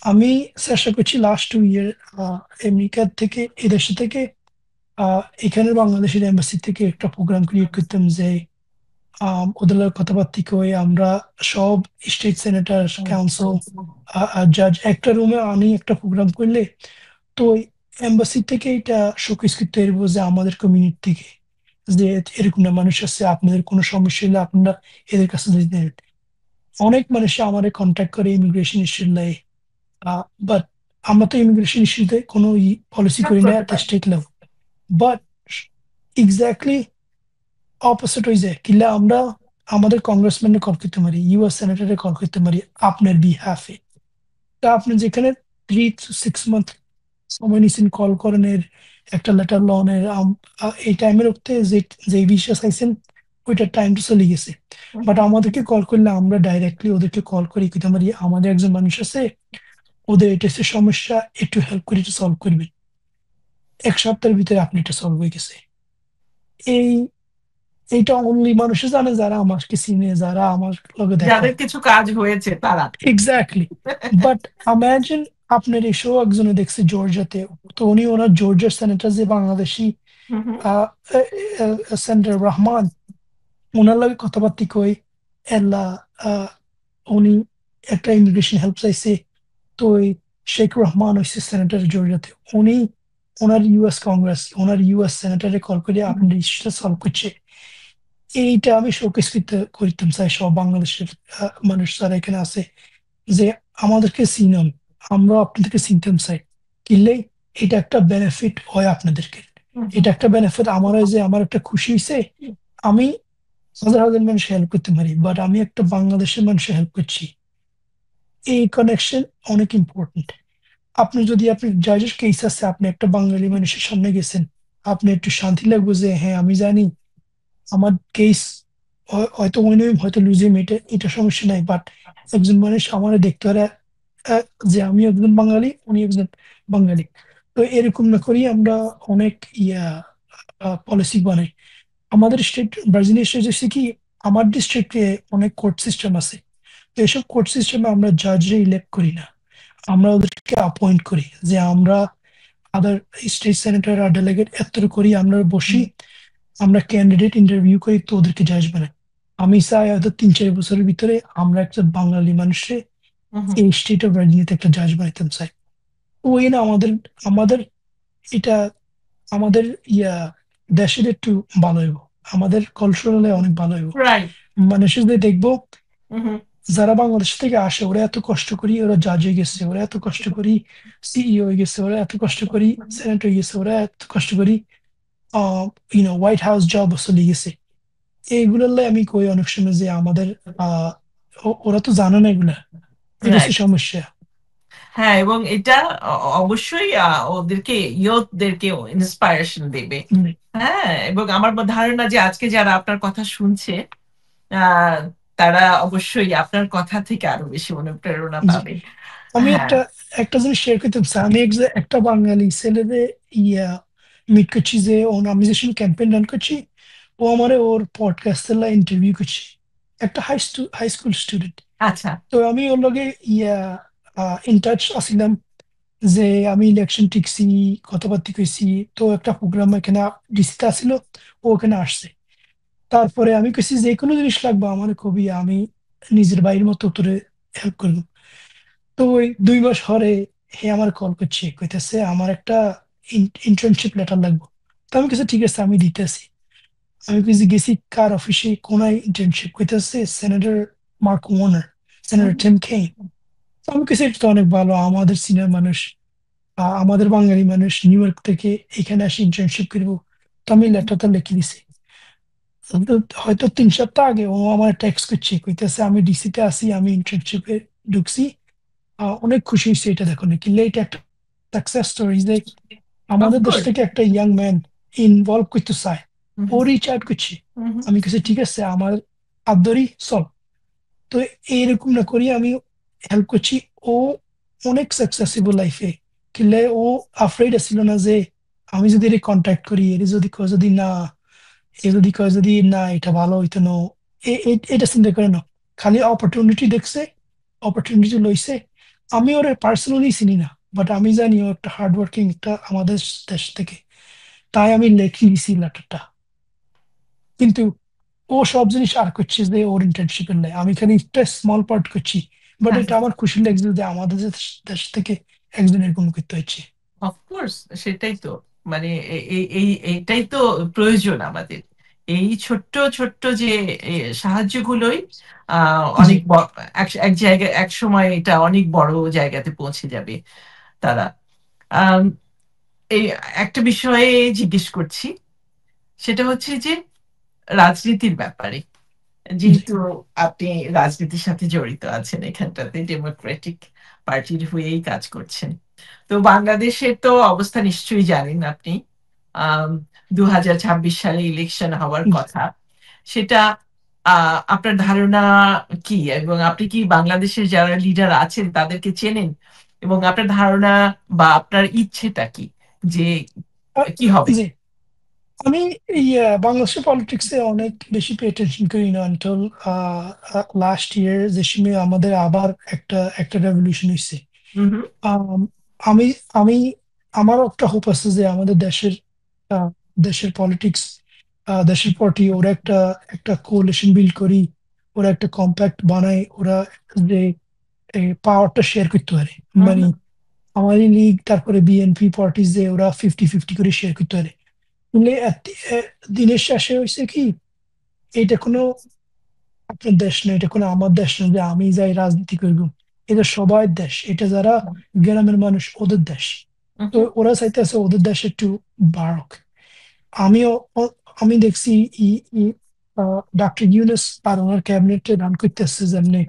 আমি চেষ্টা করছি লাস্ট 2 ইয়ার আমেরিকা থেকে, এদেশ থেকে এখানে বাংলাদেশের এম্বাসি থেকে একটা প্রোগ্রাম ক্রিয়েট করতাম যে ওদের লগে কথাবার্তা কই আমরা সব স্টেট সেনেটর হুম, কাউন্সিল জাজ একটা রুমে আনি, একটা প্রোগ্রাম করলে তো এম্বাসি থেকে এটা শোকেস করতে পারবো যে আমাদের কমিউনিটি থেকে যে এরকম না মানুষ আছে, আপনাদের কোনো সমস্যা হলে আপনারা এদের কাছে যেতে পারেন। অনেক মানুষ আমাদের কন্ট্যাক্ট করে ইমিগ্রেশন ইস্যু লাই, বাট আমরা তো ইমিগ্রেশন ইস্যুতে কোনো পলিসি কাজ করি না করতে এট পারে। State level. But exactly opposite হয়ে যায় কিলা আমরা আমাদের কংগ্রেসম্যানে কল করতে পারি, ইউএস সেনেটরে কল করতে পারি আপনার বিহাফে। তা আপনি যেখানে 3 to 6 মান্থ সময় নিচ্ছেন কল করেন এর একটা লেটার লনের, এই টাইমের মধ্যে যে যে বিষয় চাইছেন ওইটা টাইমটা চলে গেছে। হুম, বাট আমাদেরকে কল করলে আমরা ডাইরেক্টলি ওদেরকে কল করে কইতে পারি আমাদের একজন মানুষ আছে, ওদের এটা হচ্ছে সমস্যা, একটু হেল্প করে এটা সলভ করবেন, 1 সপ্তাহের ভিতরে আপনি এটা সলভ হয়ে গেছে। এই এইটা অনলি মানুষে জানে যারা আমাকে চিনে, যারা আমার লগে দেখা যাদের হয়। কিছু কাজ হয়েছে তারা। এক্স্যাক্টলি। বাট ইমাজিন আপনার এসেও একজনে দেখছে জর্জিয়াতে, তো উনি ওনার জর্জিয়ার সেনেটর যে বাংলাদেশি হুম, হুম, সেন্টার রহমান, ওনার লগে কথাবার্তা কই এল্লা, আহ, উনি একটা ইমিগ্রেশন হেল্প চাইছে। তো ওই শেখ রহমান হচ্ছে সেনেটর জর্জিয়াতে, উনি ওনার ইউএস কংগ্রেস ওনার ইউএস সেনেটরে কল করে হুম। আপনার ইস্যুটা সলভ করছে। এইটা আমি শোকেস করতাম চাই সব বাংলাদেশের মানুষ যারা এখানে আছে, যে আমাদেরকে চিনন, আমরা আপনাদেরকে চিনতাম চাই, কিনলেই এটা একটা বেনিফিট হয় আপনাদেরকে। এটা একটা বেনিফিট আমার হয় যে আমার একটা খুশি হয়েছে, আমি হাজার হাজার মানুষ হেল্প করতে পারি, বাট আমি একটা বাংলাদেশের মানুষের হেল্প করছি। এই কানেকশন অনেক ইম্পর্টেন্ট। আপনি যদি আপনি জাজের কেস আছে, আপনি একটা বাঙালি মানুষের সামনে গেছেন, আপনি একটু শান্তি লাগবে যে হ্যাঁ আমি জানি আমার কেস হয়তো উইন হয়তো লুজিং, এটা এটা সমস্যা নাই, বাট একজন মানুষ আমার দেখতে পারে আহ, যে আমি একজন বাঙালি, উনি একজন বাঙালি। তো এরকম না করি আমরা অনেক ইয়া পলিসি বানাই। আমাদের স্টেট ভার্জিনিয়া স্টেট হচ্ছে কি, আমার ডিস্ট্রিক্টে অনেক কোর্ট সিস্টেম আছে। তো এসব কোর্ট সিস্টেমে আমরা জাজরে ইলেক্ট করি না, আমরা ওদেরকে অ্যাপয়েন্ট করি, যে আমরা আদার স্টেট সেনেটর আর ডেলিগেট এত করি, আমরা বসি, আমরা ক্যান্ডিডেট ইন্টারভিউ করি, তো ওদেরকে জাজ বানাই। আমি চাই হয়তো 3-4 বছরের ভিতরে আমরা একটা বাঙালি মানুষে এই স্টেট অফ ভার্জিনিয়াতে একটা জাজ বানাইতাম চাই। ওই না আমাদের আমাদের এটা আমাদের ইয়া দেশের একটু ভালো হইব, আমাদের কালচারালে অনেক ভালো হইব। রাইট। মানুষের যে দেখবো যারা বাংলাদেশ থেকে আসে, ওরা এত কষ্ট করি ওরা জাজ হয়ে গেছে, ওরা এত কষ্ট করি সিইও হয়ে গেছে, ওরা এত কষ্ট করি সেনেটর হয়ে গেছে, ওরা এত কষ্ট করি হোয়াইট হাউস জব চলে গেছে। এইগুলোর লাই আমি কই অনেক সময় যে আমাদের আহ ওরা তো জানে না এগুলা, এটা হচ্ছে রাইট। সমস্যা। হ্যাঁ, এবং এটা অবশ্যই ওদেরকে ইয়ুথদেরকে ইন্সপায়ারেশন দেবে। হুম, হ্যাঁ, এবং আমার ধারণা যে আজকে যারা আপনার কথা শুনছে আহ, তারা অবশ্যই আপনার কথা থেকে আরো বেশি অনুপ্রেরণা জি। পাবে। আমি হ্যাঁ। একটা একটা জিনিস শেয়ার করতে চাই, আমি একটা বাঙালি ছেলেরে ইয়া মিট করছি, যে আমি যে ক্যাম্পেইন রান করছি, ও আমারে ওর পডকাস্টের লা ইন্টারভিউ করছি, একটা হাই স্কুল স্টুডেন্ট। আচ্ছা। তো আমি ওর লগে ইয়া ইন টাচ আসিলাম, যে আমি ইলেকশন টিকছি, কথাবার্তি কইছি। তো একটা প্রোগ্রাম এখানে ডিসিতে আসিল, ও ওখানে আসছে। তারপরে আমি কইছি যে কোনো জিনিস লাগবে আমার কবি, আমি নিজের বাইরের মতো তোরে হেল্প করবো। তো ওই 2 মাস পরে হে আমার কল করছে, কইতেছে আমার একটা ইন্টার্নশিপ লেটার লাগবে। তো আমি কিছু ঠিক আছে আমি দিতেছি। আমি কিছু গেছি কার অফিসে, কোন ইন্টার্নশিপ, কইতেছে senator mark Warner, senator team Kane. তো আমি কিছু এটা তো অনেক ভালো, আমাদের সিনিয়র মানুষ, আমাদের বাঙালি মানুষ নিউ ইয়র্ক থেকে এখানে আসে ইন্টার্নশিপ করবো। তো আমি লেটারটা লিখে দিছি। তো হয়তো 3 সপ্তাহ আগে ও আমার টেক্সট করছে, কইতেছে আমি ডিসিতে আছি, আমি ইন্টার্নশিপে ঢুকছি। অনেক খুশি হয়েছে এটা দেখো নাকি, এটা একটা সাকসেস স্টোরি, যে আমাদের দেশ অফকোর্স। থেকে একটা ইয়াং ম্যান ইনভলভ করতে চায়, ও রিচ আউট করছে। আমি কাছে ঠিক আছে আমার আদরি চল। তো এইরকম না করি আমি হেল্প করছি। ও অনেক সাকসেসফুল লাইফে, কিলে ও আফ্রেড ছিল না যে আমি যদি এর কন্ট্যাক্ট করি, এর যদি কয় যদি না, এ যদি কয় যদি না এটা ভালো হইতো না, এটা চিন্তা করে না, খালি অপরচুনিটি দেখছে, অপরচুনিটি লইছে। আমি ওরে পার্সোনালি চিনি না, বাট আমি জানি ও একটা হার্ড ওয়ার্কিং একটা আমাদের দেশ থেকে, তাই আমি লেখি দিছি লেটারটা। কিন্তু ও সব জিনিস আর করছে যে ওর ইন্টার্নশিপের লাই, আমি খালি একটা স্মল পার্ট করছি। বাট এটা আমার খুশি লাগছে যে আমাদের দেশ থেকে একজন এরকম করতে হচ্ছে। অফকোর্স, সেটাই তো, মানে এইটাই তো প্রয়োজন আমাদের। এই ছোট্ট ছোট্ট যে সাহায্যগুলোই জি অনেক এক জায়গায় এক সময় এটা অনেক বড় জায়গাতে পৌঁছে যাবে তারা। আম, এই একটা বিষয়ে জিজ্ঞেস করছি, সেটা হচ্ছে যে রাজনীতির ব্যাপারে, জি যেহেতু আপনি রাজনীতির সাথে জড়িত আছেন, এখানটাতে ডেমোক্রেটিক পার্টির হয়েই কাজ করছেন। তো বাংলাদেশের তো অবস্থা নিশ্চয়ই জানেন আপনি। আম, 2026 সালে ইলেকশন হওয়ার জি। কথা, সেটা আপনার ধারণা কি, এবং আপনি কি বাংলাদেশের যারা লিডার আছেন তাদেরকে চেনেন, এবং আপনার ধারণা বা আপনার ইচ্ছেটা কি যে আ- কি হবে? জি, আমি এই বাংলাদেশের পলিটিক্সে অনেক বেশি পে টেনশন করি না আনটিল লাস্ট ইয়ার, যে সময় আমাদের আবার একটা একটা রেভলিউশন হয়েছে। হুম, হুম, আম, আমি আমি আমারও একটা হোপ আছে যে আমাদের আহ, দেশের পলিটিক্স, দেশের পার্টি, ওরা একটা একটা কোalition বিল্ড করি, ওরা একটা কম্প্যাক্ট বানায়, ওরা যে পাওয়ারটা শেয়ার করতে পারে। হুম, মানে হুম, আমারই লীগ, তারপরে বিএনপি পার্টি, যে ওরা 50-50 করে শেয়ার করতে পারে। মানে দিনের শেষে হয়েছে কি, এটা কোনো আপনার দেশ না, এটা কোনো আমার দেশ না যে আমি যাই রাজনীতি করব। এটা সবার দেশ, এটা যারা গ্রামের মানুষ ওদের দেশ। তো হুম। ওরা চাইতেছে ওদের দেশে একটু বাড়ক। আমিও আমি দেখছি ডক্টর ইউনুস আর ওনার ক্যাবিনেটে রান করতেছে যেমনি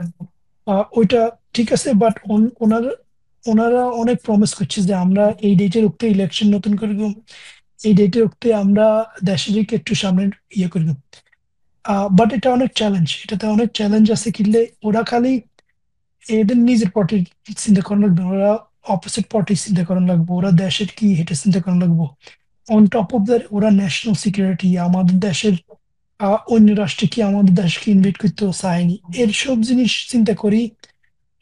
ওইটা ঠিক আছে, বাট ওনার ওনারা অনেক প্রমিস করছে যে আমরা এই ডেটের উঠতে ইলেকশন নতুন করব, এই ডেটের উঠতে আমরা দেশটিকে একটু সামনে ইয়ে করব। বাট এটা অনেক চ্যালেঞ্জ, এটাতে অনেক চ্যালেঞ্জ আছে কিনলে ওরা খালি এদের নিজের পার্টি চিন্তা করানো লাগবে, ওরা অপোজিট পার্টি চিন্তা করানো লাগবে, ওরা দেশের কি এটা চিন্তা করানো লাগবে। অন টপ অফ দ্যাট ওরা ন্যাশনাল সিকিউরিটি, আমাদের দেশের অন্য রাষ্ট্রে কি আমাদের দেশকে ইনভেট করতে চায়নি, এর সব জিনিস চিন্তা করি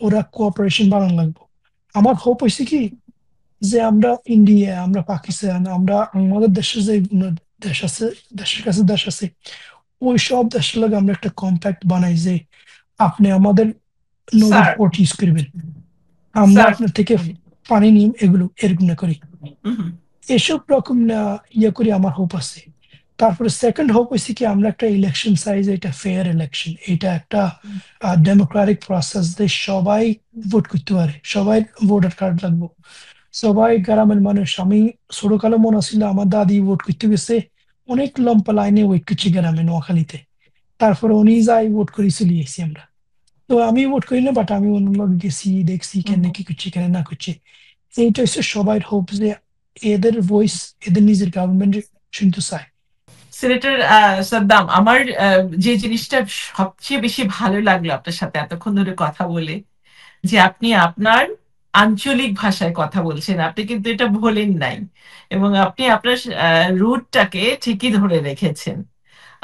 ওরা কোঅপারেশন বাড়ানো লাগবে। আমার হোপ হয়েছে কি যে আমরা ইন্ডিয়া, আমরা পাকিস্তান, আমরা আমাদের দেশের যে দেশ আছে, দেশের কাছে দেশ আছে, ওই সব দেশের লগে আমরা একটা কম্প্যাক্ট বানাই যে আপনি আমাদের নদীর স্যার, পোর্ট ইউজ করবেন, আমরা স্যার। আপনার থেকে পানি নিয়ে এগুলো এরকম না করি। হুম। এসব রকম না ইয়ে করি আমার হোপ আছে। তারপরে সেকেন্ড হোপ হয়েছে কি আমরা একটা ইলেকশন সাইজ, এটা ফেয়ার ইলেকশন, এটা একটা ডেমোক্রেটিক প্রসেস যে সবাই ভোট করতে পারে, সবাই ভোটার কার্ড লাগবে, সবাই গ্রামের মানুষ। আমি ছোটকালে মনে ছিল আমার দাদি ভোট করতে গেছে, অনেক লম্বা লাইনে ওয়েট করছি গ্রামে নোয়াখালীতে, তারপরে উনি যাই ভোট করে চলে গেছি আমরা। তো আমি ভোট করি না, বাট আমি অন্য লোক গেছি, দেখছি কেন কি করছে কেন না করছে। এইটা হচ্ছে সবাই হোপ যে এদের ভয়েস এদের নিজের গভর্নমেন্ট শুনতে চায়। সিনেটর সাদ্দাম, আমার যে জিনিসটা সবচেয়ে বেশি ভালো লাগলো আপনার সাথে এতক্ষণ ধরে কথা বলে, যে আপনি আপনার আঞ্চলিক ভাষায় কথা বলছেন, আপনি কিন্তু এটা ভোলেন নাই, এবং আপনি আপনার রুটটাকে ঠিকই ধরে রেখেছেন।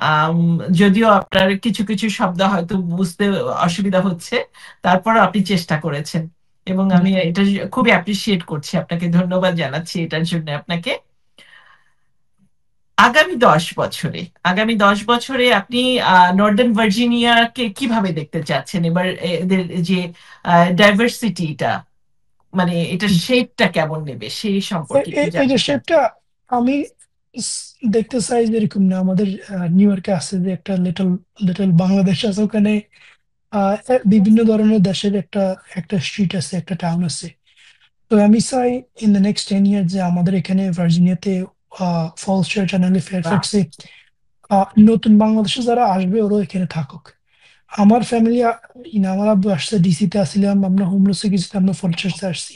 আম, যদিও আপনার কিছু কিছু শব্দ হয়তো বুঝতে অসুবিধা হচ্ছে, তারপরও আপনি চেষ্টা করেছেন, এবং জি আমি এটা খুবই অ্যাপ্রিসিয়েট করছি, আপনাকে ধন্যবাদ জানাচ্ছি এটার জন্য আপনাকে। আগামী 10 বছরে, আপনি নর্দার্ন ভার্জিনিয়াকে কিভাবে দেখতে চাচ্ছেন? এবার এদের যে ডাইভার্সিটিটা, মানে এটা শেপটা কেমন নেবে সেই সম্পর্কে একটু এই যে জানতে চাচ্ছি। শেপটা আমি দেখতে চাই যেরকম না আমাদের নিউ ইয়র্কে আছে যে একটা লিটল লিটল বাংলাদেশ আছে ওখানে, বিভিন্ন ধরনের দেশের একটা একটা স্ট্রিট আছে, একটা টাউন আছে। তো আমি চাই ইন দ্য নেক্সট 10 ইয়ার যে আমাদের এখানে ভার্জিনিয়াতে, ফলস চার্চ নাহলে বাহ। ফেয়ারফ্যাক্সে নতুন বাংলাদেশে যারা আসবে ওরা এখানে থাকুক। আমার ফ্যামিলি, আমার আব্বু আসছে ডিসিতে আসছিলাম, আমরা হোমলেসে গেছি, আমরা ফলচার্চে আসছি।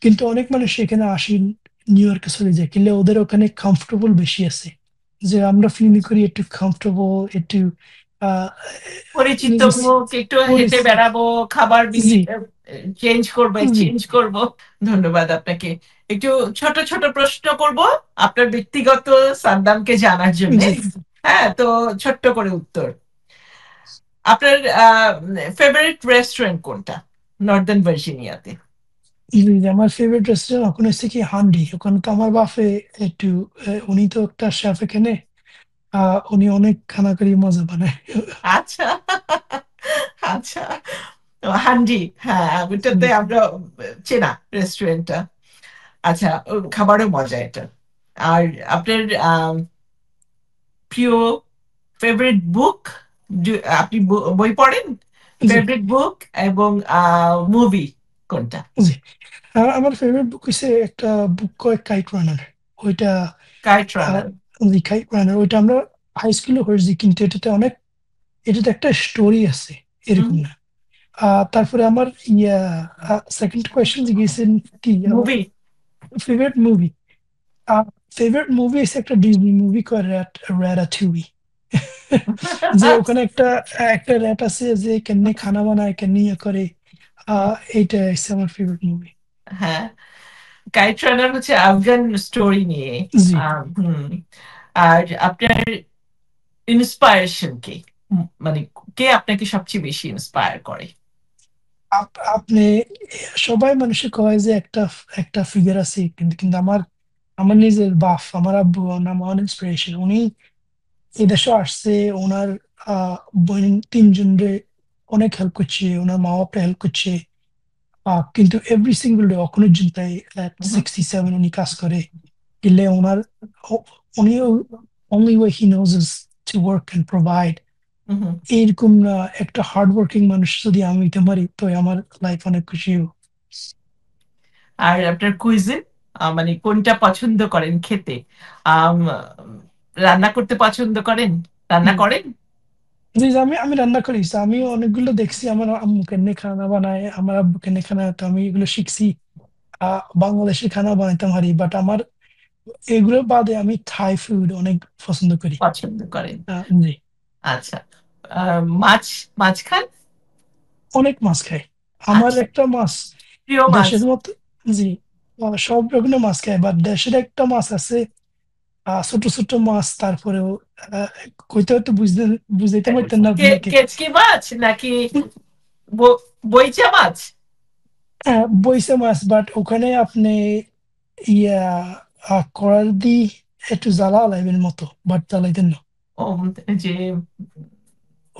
কিন্তু অনেক মানুষ এখানে আসি নিউ ইয়র্কে চলে যায়, কিন্তু ওদের ওখানে কমফোর্টেবল বেশি আছে, যে আমরা ফিল করি একটু কমফোর্টেবল, একটু আহ পরিচিত নিজের মুখ, একটু হেঁটে পরিচিত। বেড়াবো, খাবার জি চেঞ্জ করবো, জি এক্সচেঞ্জ করব। ধন্যবাদ আপনাকে। একটু ছোট ছোট প্রশ্ন করব আপনার ব্যক্তিগত সাদ্দামকে জানার জন্য। জি হ্যাঁ, তো ছোট্ট করে উত্তর। আপনার ফেভারিট রেস্টুরেন্ট কোনটা নর্দার্ন ভার্জিনিয়াতে? জি জি, আমার ফেভারিট রেস্টুরেন্ট ওখানে হচ্ছে কি হান্ডি, ওখানে তো আমার বাপে একটু উনি তো একটা শেফ এখানে, উনি অনেক খানা করি মজা বানায়। আচ্ছা, আচ্ছা। তো হান্ডি, হ্যাঁ, ওটাতে জি আমরা চেনা রেস্টুরেন্টটা। আচ্ছা, খাবারও মজা এটা। আর আপনার প্রিয় ফেভারিট বুক, আপনি বই পড়েন? জি ফেভারিট বুক এবং মুভি কোনটা? জি, আমার ফেভারিট বুক হচ্ছে একটা বুক কয় কাইট রানার। ওইটা কাইট আহ, রানার। জি কাইট রানার, ওইটা আমরা হাই স্কুলে পড়েছি, কিন্তু এটাতে অনেক, এটাতে একটা স্টোরি আছে এরকম না। তারপরে আমার ইয়া সেকেন্ড কোয়েশ্চেন জিজ্ঞেসেন কি আমার movie. Favourite movie. Favourite movie হচ্ছে একটা ডিজনি মুভি কয় র্যাটাটুই, যে ওখানে একটা একটা র্যাট আছে যে কেমনে খানা বানায় কেমনে ইয়ে করে। এইটা হচ্ছে আমার ফেভারিট মুভি। হ্যাঁ, কাইট রানার হচ্ছে আফগান স্টোরি নিয়ে। জি হুম। আর আপনার ইন্সপায়ারেশন কে? মানে কে আপনাকে সবচেয়ে বেশি ইন্সপায়ার করে? আপনি সবাই মানুষে কয় যে একটা একটা ফিগার আছে, কিন্তু কিন্তু আমার আমার নিজের বাপ, আমার আব্বু আমার ইন্সপিরেশন। উনি এই দেশে আসছে, ওনার আহ বোন তিনজন রে অনেক হেল্প করছে, ওনার মা বাপরে হেল্প করছে। কিন্তু এভরি সিঙ্গল ডে অখনের চিন্তায় এট হুম। 67 উনি কাজ করে গেলে ওনার ও- উনি only way he knows is to work and provide. হুম। এইরকম একটা হার্ড ওয়ার্কিং মানুষ যদি আমি হইতে পারি তো আমার লাইফ অনেক খুশি হইব। আর আপনার কুইজিন মানে কোনটা পছন্দ করেন খেতে? আম, রান্না করতে পছন্দ করেন? রান্না হুম। করেন? জি জি, আমি রান্না করি। So, আমি অনেকগুলো দেখছি আমার আম্মু কেমনে খানা বানায়, আমার আব্বু কেমনে খানা, তো আমি এগুলো শিখছি। বাংলাদেশি খানা বানাইতে পারি, বাট আমার এগুলো বাদে আমি থাই ফুড অনেক পছন্দ করি। পছন্দ করেন? জি, আচ্ছা। মাছ, মাছ খান? অনেক মাছ খাই। আমার আচ্ছা, একটা মাছ প্রিয় মাছ? দেশের মতো। জি, সব রকমের মাছ খাই, বাট দেশের একটা মাছ আছে, ছোট ছোট মাছ, তারপরেও আহ, কইতে হয়তো বুঝাইতে পারতেন না আপনাকে। কেচকি মাছ নাকি বইচা মাছ? বইসা মাছ, বাট ওখানে আপনি ইয়া করার দি একটু জ্বালা লাইবেন মতো, বাট জ্বালাইতেন না। ও, যে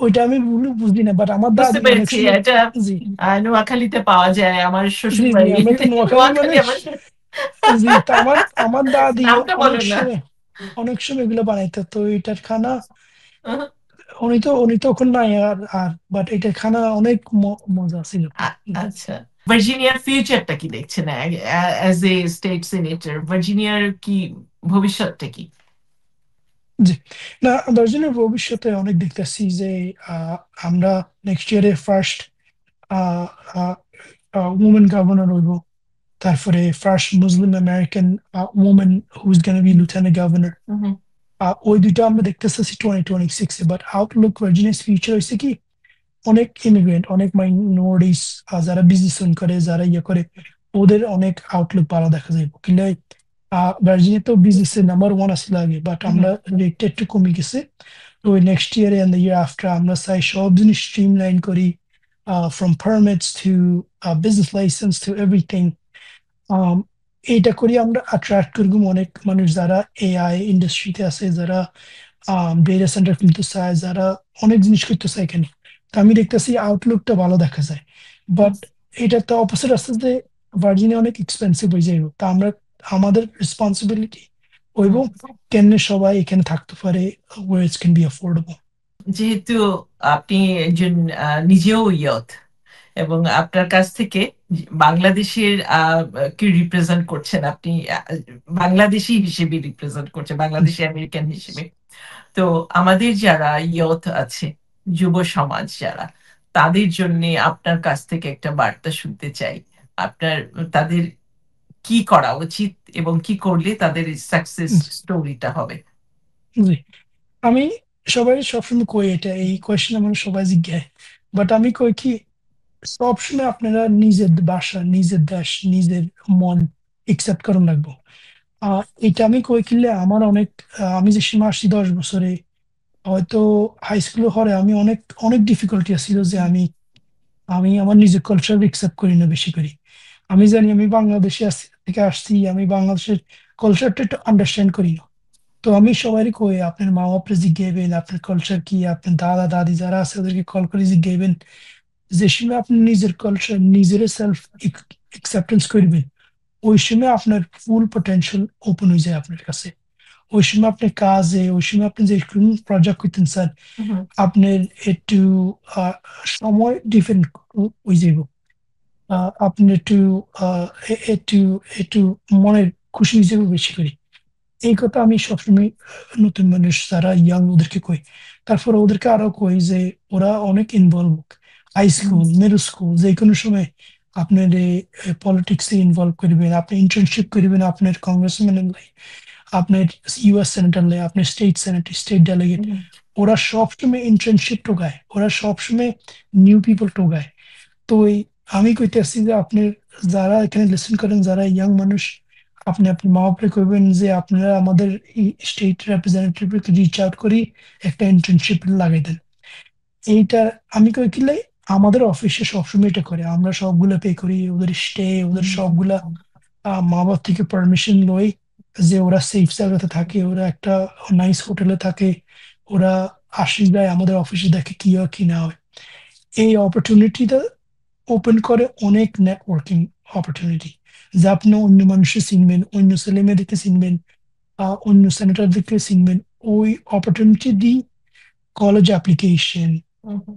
ওইটা আমি বুঝি না, বাট আমার বুঝতে দাদি অনেক পেরেছি সময়। এটা। জি নোয়াখালীতে পাওয়া যায়, আমার জি শ্বশুর জি, বাড়ি আমরা তো নোয়াখালীর নোয়াখালী। মানুষ। আমার জি, তা আমার আমার দাদি নামটা অনেক বলেন না। সময় অনেক সময় এগুলো বানাইতো, তো এটার খানা উনি তো ওখানে নাই আর বাট এটার খানা অনেক মজা ছিল। আচ্ছা, ভার্জিনিয়ার ফিউচারটা কি দেখছেন অ্যাজ এ স্টেট সিনেটর? ভার্জিনিয়ার কি ভবিষ্যৎটা কি? জি, না, দার্জিলিংয়ের ভবিষ্যতে অনেক দেখতেছি যে আহ, আমরা নেক্সট ইয়ারে ফার্স্ট উমেন গভর্নর হইব, তারপরে first Muslim American women who is gonna be lieutenant governor. Hmm. ওই দুইটা আমরা দেখতেছি 2026-এ, বাট আউটলুক ভার্জিনিয়াস ফিউচার হয়েছে কি, অনেক ইমিগ্রেন্ট, অনেক মাইনরিটিস, যারা বিজনেস করে, যারা ইয়ে করে, ওদের অনেক আউটলুক ভালো দেখা যায়। কিন্তু ভার্জিনিয়া তো বিজনেসের নাম্বার ওয়ান আসলে আগে, বাট আমরা রেটটা একটু কমে গেছে। তো ওই next year and the year after আমরা চাই সব জিনিস স্ট্রিমলাইন করি, from permits to business license to everything. এইটা করি আমরা অ্যাট্রাক্ট করবো অনেক মানুষ যারা এআই ইন্ডাস্ট্রিতে আছে, যারা ডেটা সেন্টার খুলতে চায়, যারা অনেক জিনিস করতে চায় এখানে। তো আমি দেখতেছি আউটলুকটা ভালো দেখা যায়, বাট এটা তো অপোজিট আসছে যে ভার্জিনিয়া অনেক এক্সপেন্সিভ হয়ে যাইব। তা আমরা আমাদের রেসপন্সিবিলিটি হইব কেন সবাই এখানে থাকতে পারে, where it can be affordable. যেহেতু আপনি একজন নিজেও ইয়ত, এবং আপনার কাছ থেকে বাংলাদেশের কি রিপ্রেজেন্ট করছেন আপনি, বাংলাদেশি হিসেবে রিপ্রেজেন্ট করছেন, বাংলাদেশি আমেরিকান হিসেবে। তো আমাদের যারা ইয়ত আছে, যুব সমাজ যারা, তাদের জন্য আপনার কাছ থেকে একটা বার্তা শুনতে চাই। আপনার তাদের কি করা উচিত এবং কি করলে তাদের সাকসেস স্টোরিটা হবে? জি, আমি সবসময় কই, এটা এই কোয়েশ্চেন আমার সবাই জিজ্ঞাসা, বাট আমি কই কি, সবসময় আপনারা নিজের বাসা, নিজের দেশ, নিজের মন একসেপ্ট করার লাগবো। এটা আমি কই কিনলে আমার অনেক আমি যে সীমা আসছি 10 বছরে, হয়তো হাই স্কুলে হরে আমি অনেক অনেক ডিফিকাল্টি ছিল যে আমি আমি আমার নিজের কালচার একসেপ্ট করি না বেশি করি। আমি জানি আমি বাংলাদেশে থেকে আসছি, আমি বাংলাদেশের কালচারটা একটু আন্ডারস্ট্যান্ড করি না। তো আমি সবারই কই, আপনার মা বাপরে জিজ্ঞাসবেন আপনার কালচার কি, আপনার দাদা দাদি যারা আছে ওদেরকে কল করে জিজ্ঞাসবেন। যে সময় আপনি নিজের কালচার, নিজের সেলফ একসেপ্টেন্স করবেন, ওই সময় আপনার ফুল পটেনশিয়াল ওপেন হয়ে যায় আপনার কাছে। ওই সময় আপনি কাজে, ওই সময় আপনি যে প্রজেক্ট করতেন স্যার, আপনার একটু সময় ডিফারেন্ট হয়ে যাব। আপনি একটু একটু একটু মনের খুশি হিসেবে বেশি করি। এই কথা আমি সবসময় নতুন মানুষ যারা ইয়াং ওদেরকে কই। তারপর ওদেরকে আরো কই যে ওরা অনেক involve, high school, middle school, যে কোনো সময় আপনার পলিটিক্সে ইনভলভ করবেন, আপনি ইন্টার্নশিপ করবেন আপনার কংগ্রেসম্যান লাই, আপনার ইউএস সেনেটর লাই, আপনার স্টেট সেনেটর, স্টেট ডেলিগেট। ওরা সবসময় ইন্টার্নশিপ টোকায়, ওরা সবসময় নিউ পিপল টোকায়। তো আমি কইতেছি যে আপনি যারা এখানে লিসেন করেন, যারা ইয়াং মানুষ, আপনি আপনি মা বাপরে কইবেন যে আপনারা আমাদের স্টেট রিপ্রেজেন্টেটিভ রিচ আউট করি, একটা ইন্টার্নশিপ লাগাই দেন। এইটা আমি কই কিলে আমাদের অফিসে সবসময় এটা করে, আমরা সবগুলা পে করি, ওদের স্টে, ওদের সবগুলা মা বাপ থেকে পারমিশন লই যে ওরা সেফ জায়গাতে থাকে, ওরা একটা নাইস হোটেলে থাকে, ওরা আসি যায় আমাদের অফিসে, দেখে কি হয় কি না হয়। এই অপরচুনিটিটা ওপেন করে অনেক নেটওয়ার্কিং অপরচুনিটি, যা আপনি অন্য মানুষের চিনবেন, অন্য ছেলে মেয়েদেরকে চিনবেন, অন্য সেনেটারদেরকে চিনবেন। ওই অপরচুনিটি দিয়ে কলেজ অ্যাপ্লিকেশন, হুম।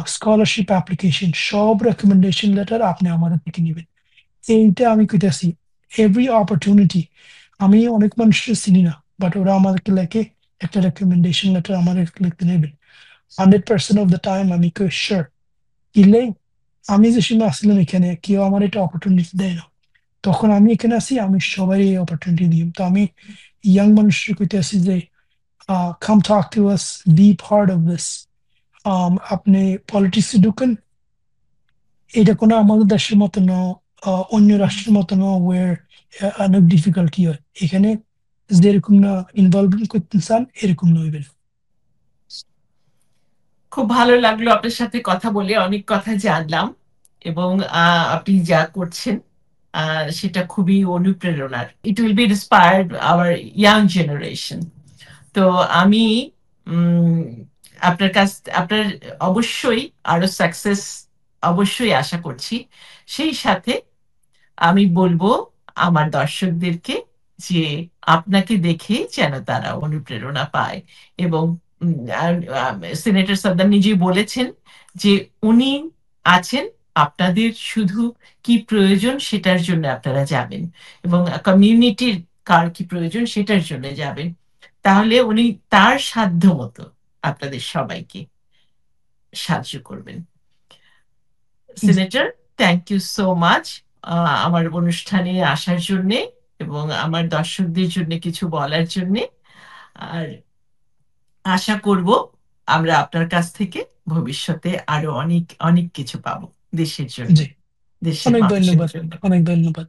স্কলারশিপ অ্যাপ্লিকেশন, সব রেকমেন্ডেশন লেটার আপনি আমাদের থেকে নেবেন। এইটা আমি কইতাছি, এভরি অপরচুনিটি। আমি অনেক মানুষের চিনি না, বাট ওরা আমাদেরকে লেখে একটা রেকমেন্ডেশন লেটার আমাদের লিখতে নেবেন। 100% অফ দ্য টাইম আমি কই শিওর। কিনলে আমি যে সময় আসলাম এখানে কেউ আমার এটা অপরচুনিটি দেয় না, তখন আমি এখানে আসি, আমি সবাই এই অপরচুনিটি দিই। তো আমি ইয়াং মানুষের কইতে আসি যে come talk to us, be part of this. আপনি পলিটিক্সে ঢুকেন, এটা কোনো আমাদের দেশের মতো না, অন্য রাষ্ট্রের মতো না ওয়ার অনেক ডিফিকাল্টি হয় এখানে। যেরকম না ইনভলভমেন্ট করতে চান এরকম নইবেন। খুব ভালো লাগলো আপনার সাথে কথা বলে, অনেক কথা জানলাম। এবং আপনি যা করছেন সেটা খুবই অনুপ্রেরণার। It will be inspired hour young generation. তো আমি উম, আপনার কাছ আপনার অবশ্যই আরো সাকসেস অবশ্যই আশা করছি। সেই সাথে আমি বলবো আমার দর্শকদেরকে যে আপনাকে দেখে যেন তারা অনুপ্রেরণা পায়। এবং সিনেটর সাদ্দাম নিজেই বলেছেন যে উনি আছেন আপনাদের শুধু কি প্রয়োজন সেটার জন্য আপনারা যাবেন, এবং কমিউনিটির কার কি প্রয়োজন সেটার জন্য যাবেন। তাহলে উনি তার সাধ্য মতো আপনাদের সবাইকে সাহায্য করবেন। Senator, thank you so much আমার অনুষ্ঠানে আসার জন্যে এবং আমার দর্শকদের জন্য কিছু বলার জন্যে। আর আশা করব আমরা আপনার কাছ থেকে ভবিষ্যতে আরো অনেক অনেক কিছু পাবো দেশের জন্য, জি, দেশের অনেক মানুষের ধন্যবাদ। জন্য। অনেক ধন্যবাদ।